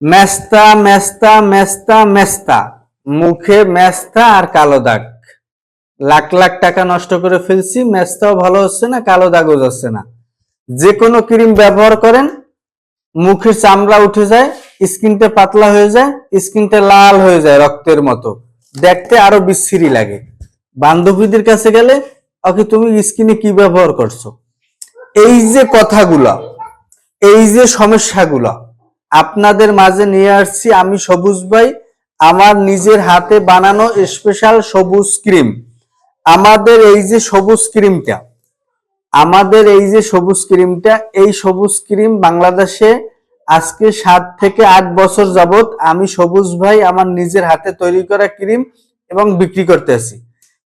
মেস্তা মেস্তা মেস্তা মেস্তা, মুখে মেস্তা আর কালো দাগ। লাখ লাখ টাকা নষ্ট করে ফেলছি, মেস্তাও ভালো হচ্ছে না, কালো দাগও যাচ্ছে না। যে কোনো ক্রিম ব্যবহার করেন, মুখের চামড়া উঠে যায়, স্কিনটা পাতলা হয়ে যায়, স্কিনটা লাল হয়ে যায় রক্তের মতো, দেখতে আরো বিশ্রী লাগে। বান্ধবীদের কাছে গেলে, ওকে তুমি স্কিনে কি ব্যবহার করছো? এই যে কথাগুলো, এই যে সমস্যাগুলো আপনাদের মাঝে নিয়ে আসছি আমি, সবুজ ভাই। আমার নিজের হাতে বানানো স্পেশাল সবুজ ক্রিম। আমাদের এই যে সবুজ ক্রিমটা, এই সবুজ ক্রিম বাংলাদেশে আজকে 7 থেকে 8 বছর যাবত আমি সবুজ ভাই আমার নিজের হাতে তৈরি করা ক্রিম এবং বিক্রি করতেছি,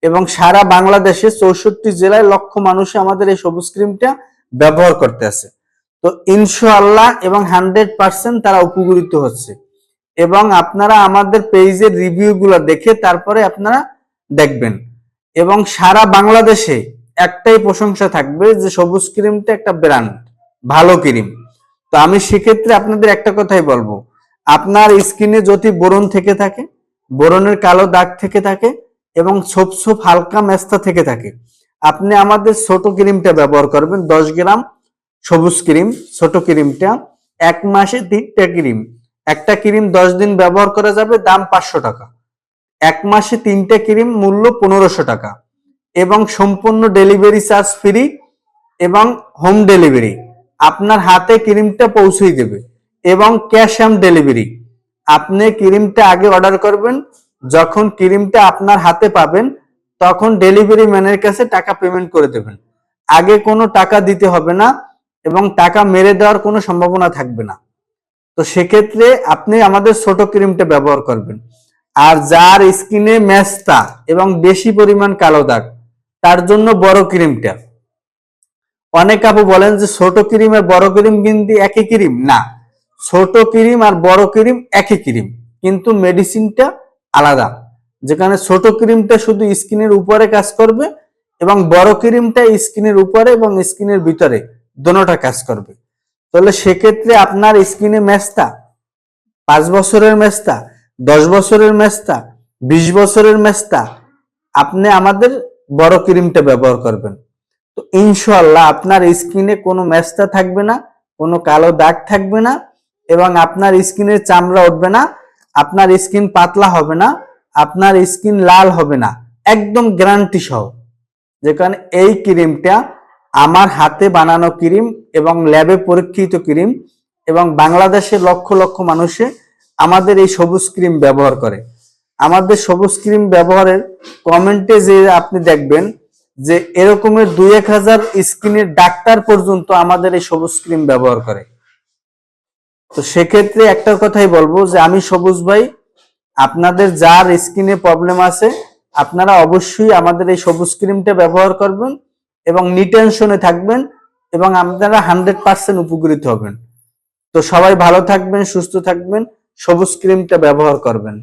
এবং সারা বাংলাদেশে 64 জেলায় লক্ষ মানুষ আমাদের এই সবুজ ক্রিমটা ব্যবহার করতেছে। তো ইনশাআল্লাহ এবং 100% তারা উপকৃত হচ্ছে। এবং আপনারা আমাদের পেজের রিভিউগুলো দেখে তারপরে আপনারা দেখবেন। এবং সারা বাংলাদেশে একটাই প্রশংসা থাকবে যে সবুজ ক্রিমটা একটা ব্র্যান্ড, ভালো ক্রিম। তো আমি সেক্ষেত্রে আপনাদের একটা কথাই বলবো, আপনার স্কিনে যদি বোরন থেকে থাকে, বোরনের কালো দাগ থেকে থাকে, এবং ছোপ ছোপ হালকা মেস্তা থেকে থাকে, আপনি আমাদের ছোট ক্রিমটা ব্যবহার করবেন। 10 গ্রাম সবুজ ক্রিম, ছোট ক্রিমটা 1 মাসে 3টা ক্রিম। একটা ক্রিম 10 দিন ব্যবহার করা যাবে, দাম 500 টাকা। 1 মাসে 3টা ক্রিম, মূল্য 1500 টাকা, এবং সম্পূর্ণ ডেলিভারি চার্জ ফ্রি এবং হোম ডেলিভারি। আপনার হাতে ক্রিমটা পৌঁছেই দেবে, এবং ক্যাশ অন ডেলিভারি। আপনি ক্রিমটা আগে অর্ডার করবেন, যখন ক্রিমটা আপনার হাতে পাবেন তখন ডেলিভারি ম্যানের কাছে টাকা পেমেন্ট করে দেবেন। আগে কোনো টাকা দিতে হবে না, এবং টাকা মেরে দেওয়ার কোনো সম্ভাবনা থাকবে না। তো সেক্ষেত্রে আপনি আমাদের ছোট ক্রিমটা ব্যবহার করবেন। আর যার স্কিনে মেস্তা এবং বেশি পরিমাণ কালো দাগ, তার জন্য বড় ক্রিমটা। অনেক আপু বলেন যে ছোট ক্রিম আর বড় ক্রিম কিন্তু একই ক্রিম। না, ছোট ক্রিম আর বড় ক্রিম একই ক্রিম, কিন্তু মেডিসিনটা আলাদা। যেখানে ছোট ক্রিমটা শুধু স্কিনের উপরে কাজ করবে, এবং বড় ক্রিমটা স্কিনের উপরে এবং স্কিনের ভিতরে দোনোটা কাজ করবে। তাহলে সেক্ষেত্রে আপনার স্কিনে মেস্তা, 5 বছরের মেস্তা, 10 বছরের মেস্তা, 20 বছরের মেস্তা, আপনি আমাদের বড় ক্রিমটা ব্যবহার করবেন। তো ইনশাআল্লাহ আপনার স্কিনে কোনো মেস্তা থাকবে না, কোনো কালো দাগ থাকবে না, এবং আপনার স্কিনের চামড়া উঠবে না, আপনার স্কিন পাতলা হবে না, আপনার স্কিন লাল হবে না, একদম গ্যারান্টি সহ। যেখানে এই ক্রিমটা আমার হাতে বানানো ক্রিম এবং ল্যাবে পরীক্ষিত ক্রিম, এবং বাংলাদেশের লক্ষ লক্ষ মানুষে আমাদের এই সবুজ ক্রিম ব্যবহার করে। আমাদের সবুজ ক্রিম ব্যবহারের কমেন্টে যে আপনি দেখবেন যে এরকমের 2-1000 স্কিনের ডাক্তার পর্যন্ত আমাদের এই সবুজ ক্রিম ব্যবহার করে। তো সেক্ষেত্রে একটা কথাই বলবো যে আমি সবুজ ভাই, আপনাদের যার স্কিনে প্রবলেম আছে আপনারা অবশ্যই আমাদের এই সবুজ ক্রিমটা ব্যবহার করবেন, এবং নিটেনশনে থাকবেন, এবং আপনারা 100% উপকৃত হবেন। তো সবাই ভালো থাকবেন, সুস্থ থাকবেন, সবুজ ক্রিমটা ব্যবহার করবেন।